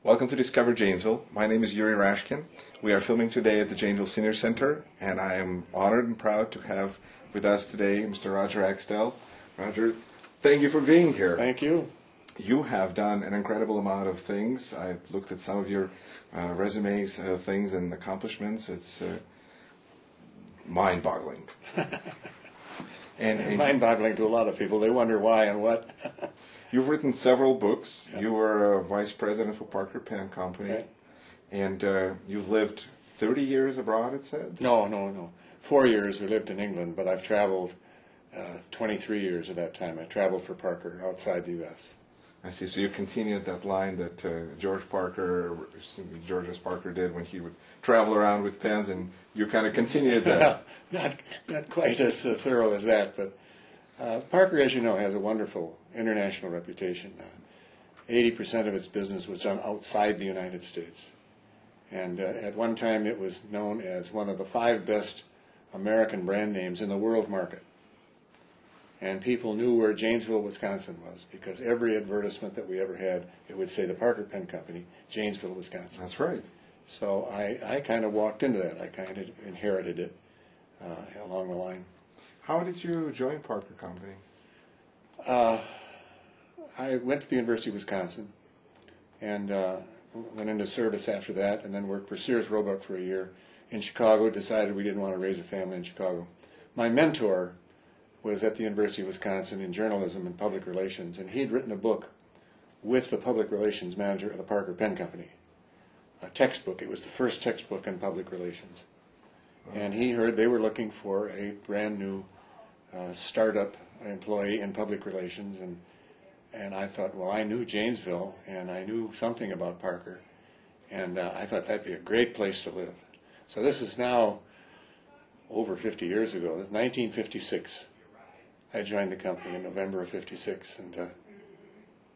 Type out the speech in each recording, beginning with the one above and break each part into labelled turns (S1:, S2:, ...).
S1: Welcome to Discover Janesville. My name is Yuri Rashkin. We are filming today at the Janesville Senior Center, and I am honored and proud to have with us today Mr. Roger Axtell. Roger, thank you for being here.
S2: Thank you.
S1: You have done an incredible amount of things. I looked at some of your resumes, things and accomplishments. It's mind-boggling. and
S2: Mind-boggling to a lot of people. They wonder why and what.
S1: You've written several books. Yeah. You were vice president for Parker Pen Company.
S2: Right.
S1: And you've lived 30 years abroad, it said?
S2: No. 4 years we lived in England, but I've traveled 23 years of that time. I traveled for Parker outside the U.S.
S1: I see. So you continued that line that George S. Parker did when he would travel around with pens, and you kind of continued that.
S2: Not quite as thorough as that, but Parker, as you know, has a wonderful international reputation. 80% of its business was done outside the United States. And at one time it was known as one of the 5 best American brand names in the world market. And people knew where Janesville, Wisconsin was, because every advertisement that we ever had, it would say the Parker Pen Company, Janesville, Wisconsin.
S1: That's right.
S2: So I kind of walked into that. I kind of inherited it along the line.
S1: How did you join Parker Company?
S2: I went to the University of Wisconsin and went into service after that, and then worked for Sears Roebuck for a year in Chicago. Decided we didn't want to raise a family in Chicago. My mentor was at the University of Wisconsin in journalism and public relations, and he'd written a book with the public relations manager of the Parker Pen Company, a textbook. It was the first textbook in public relations. And he heard they were looking for a brand new startup employee in public relations, and I thought, well, I knew Janesville, and I knew something about Parker, and I thought that'd be a great place to live. So this is now over 50 years ago. This is 1956. I joined the company in November of 56, and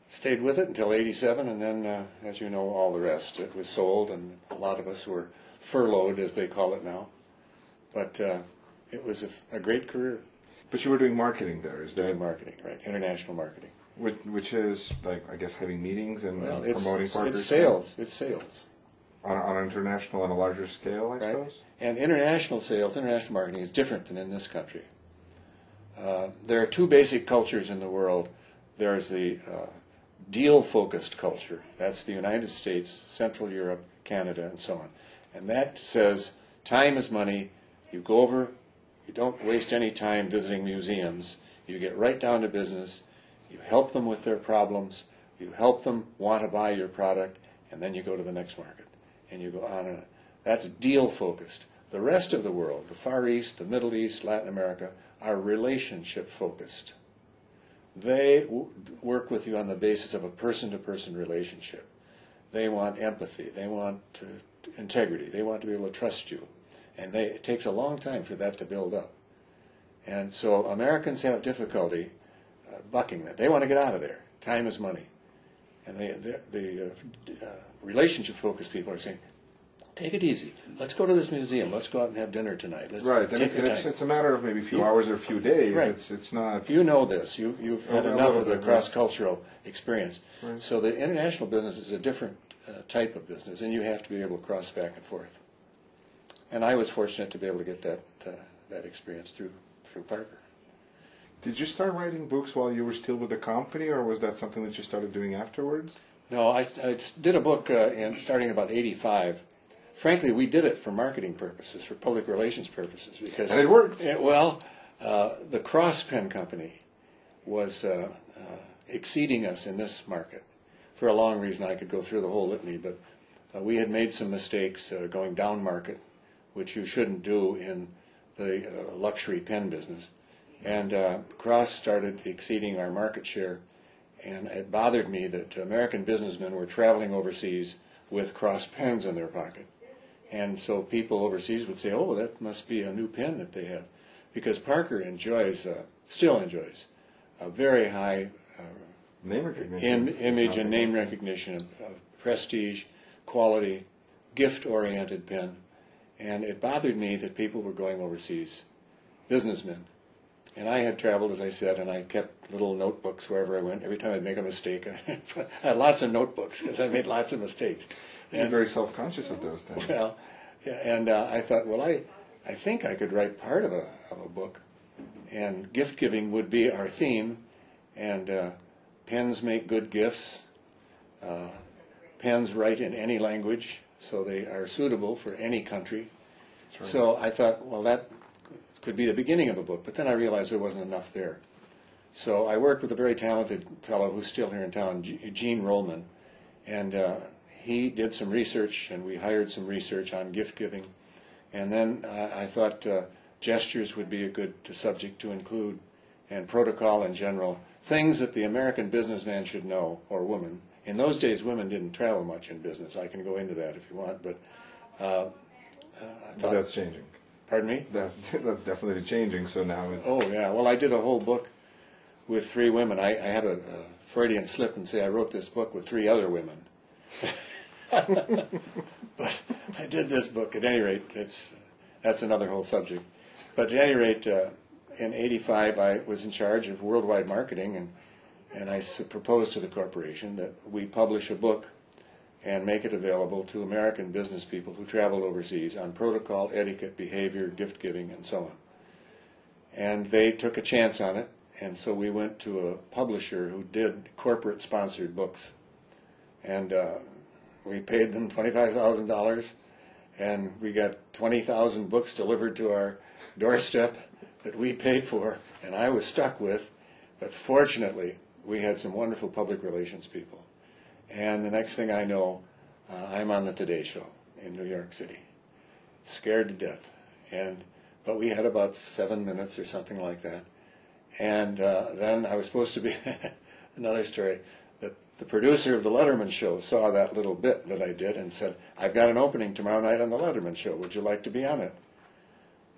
S2: stayed with it until 87, and then, as you know, all the rest. It was sold, and a lot of us were furloughed, as they call it now. But it was a great career.
S1: But you were doing marketing there, is that?
S2: Doing marketing, right, international marketing.
S1: Which is, like, I guess, having meetings and promoting Parker?
S2: It's sales. It's sales.
S1: On an international, on a larger scale, I suppose?
S2: And international sales, international marketing is different than in this country. There are 2 basic cultures in the world. There's the deal-focused culture. That's the United States, Central Europe, Canada, and so on. And that says time is money. You go over, you don't waste any time visiting museums. You get right down to business. You help them with their problems. You help them want to buy your product, and then you go to the next market. And you go on and on. That's deal-focused. The rest of the world, the Far East, the Middle East, Latin America, are relationship-focused. They work with you on the basis of a person-to-person relationship. They want empathy. They want integrity. They want to be able to trust you. And it takes a long time for that to build up. And so Americans have difficulty bucking that. They want to get out of there. Time is money. And the relationship-focused people are saying, take it easy. Let's go to this museum. Let's go out and have dinner tonight.
S1: Right. And it's a matter of maybe a few hours or a few days.
S2: Right.
S1: It's not...
S2: You know this. You've had enough of the cross-cultural experience. Right. So the international business is a different type of business, and you have to be able to cross back and forth. And I was fortunate to be able to get that experience through Parker.
S1: Did you start writing books while you were still with the company, or was that something that you started doing afterwards?
S2: No, I did a book starting about 85. Frankly, we did it for marketing purposes, for public relations purposes.
S1: And it worked.
S2: The Cross Pen Company was exceeding us in this market for a long reason. I could go through the whole litany, but we had made some mistakes going down market, which you shouldn't do in the luxury pen business. And Cross started exceeding our market share, and it bothered me that American businessmen were traveling overseas with Cross pens in their pocket. And so people overseas would say, oh, that must be a new pen that they have. Because Parker still enjoys a very high
S1: name recognition.
S2: Image and name recognition of prestige, quality, gift-oriented pen. And it bothered me that people were going overseas, businessmen, And I had traveled, as I said, and I kept little notebooks wherever I went. Every time I'd make a mistake, I had lots of notebooks because I made lots of mistakes.
S1: You're very self-conscious of those things.
S2: Well, yeah, and I thought, well, I think I could write part of a book, and gift giving would be our theme, and pens make good gifts. Pens write in any language, so they are suitable for any country.
S1: Right.
S2: So I thought, well, that could be the beginning of a book, but then I realized there wasn't enough there. So I worked with a very talented fellow who's still here in town, Gene Rollman, and he did some research, and we hired some research on gift giving. And then I thought gestures would be a good subject to include, and protocol in general, things that the American businessman should know, or woman. In those days, women didn't travel much in business. I can go into that if you want, but I thought,
S1: but that's changing.
S2: Pardon me?
S1: That's definitely changing. So now it's.
S2: Oh yeah. Well, I did a whole book with 3 women. I had a Freudian slip and say I wrote this book with 3 other women. But I did this book. At any rate, that's another whole subject. But at any rate, in '85, I was in charge of worldwide marketing, and I proposed to the corporation that we publish a book and make it available to American business people who travel overseas on protocol, etiquette, behavior, gift giving, and so on. And they took a chance on it, and so we went to a publisher who did corporate-sponsored books. And we paid them $25,000, and we got 20,000 books delivered to our doorstep that we paid for, and I was stuck with. But fortunately, we had some wonderful public relations people. And the next thing I know, I'm on the Today Show in New York City, scared to death. But we had about 7 minutes or something like that. And then I was supposed to be, another story, the producer of the Letterman Show saw that little bit that I did and said, I've got an opening tomorrow night on the Letterman Show. Would you like to be on it?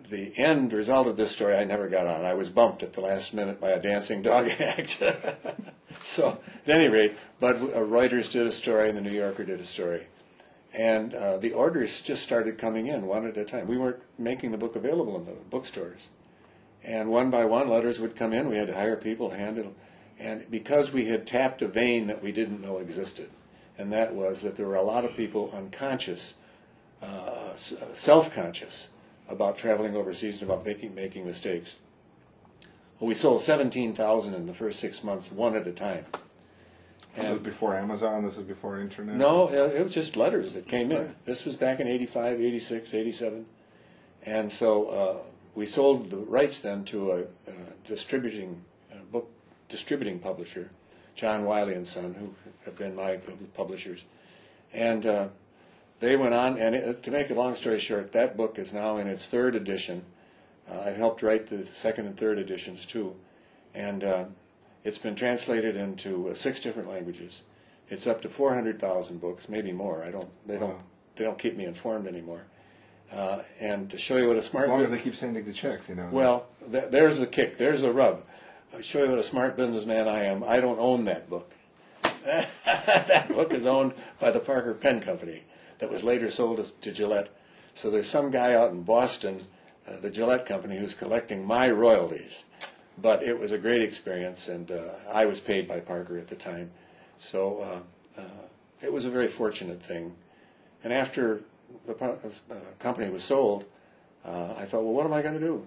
S2: The end result of this story, I never got on. I was bumped at the last minute by a dancing dog act. So, at any rate, but Reuters did a story and the New Yorker did a story. And the orders just started coming in one at a time. We weren't making the book available in the bookstores. And one by one, letters would come in. We had to hire people to handle. And because we had tapped a vein that we didn't know existed, and that was that there were a lot of people unconscious, self-conscious, about traveling overseas and about making mistakes. Well, we sold 17,000 in the first 6 months, one at a time.
S1: This was before Amazon? This is before Internet?
S2: No, it was just letters that came in. This was back in 85, 86, 87. And so we sold the rights then to a book distributing publisher, John Wiley and Son, who have been my publishers. And they went on, and to make a long story short, that book is now in its 3rd edition. I helped write the 2nd and 3rd editions too, and it's been translated into 6 different languages. It's up to 400,000 books, maybe more. They don't keep me informed anymore. And to show you what a smart
S1: as long as they keep sending the checks, you know.
S2: Well, there's the kick. There's the rub. I'll show you what a smart businessman I am. I don't own that book. That book is owned by the Parker Pen Company that was later sold to Gillette. So there's some guy out in Boston, the Gillette Company, who's collecting my royalties. But it was a great experience, and I was paid by Parker at the time. So it was a very fortunate thing. And after the company was sold, I thought, well, what am I going to do?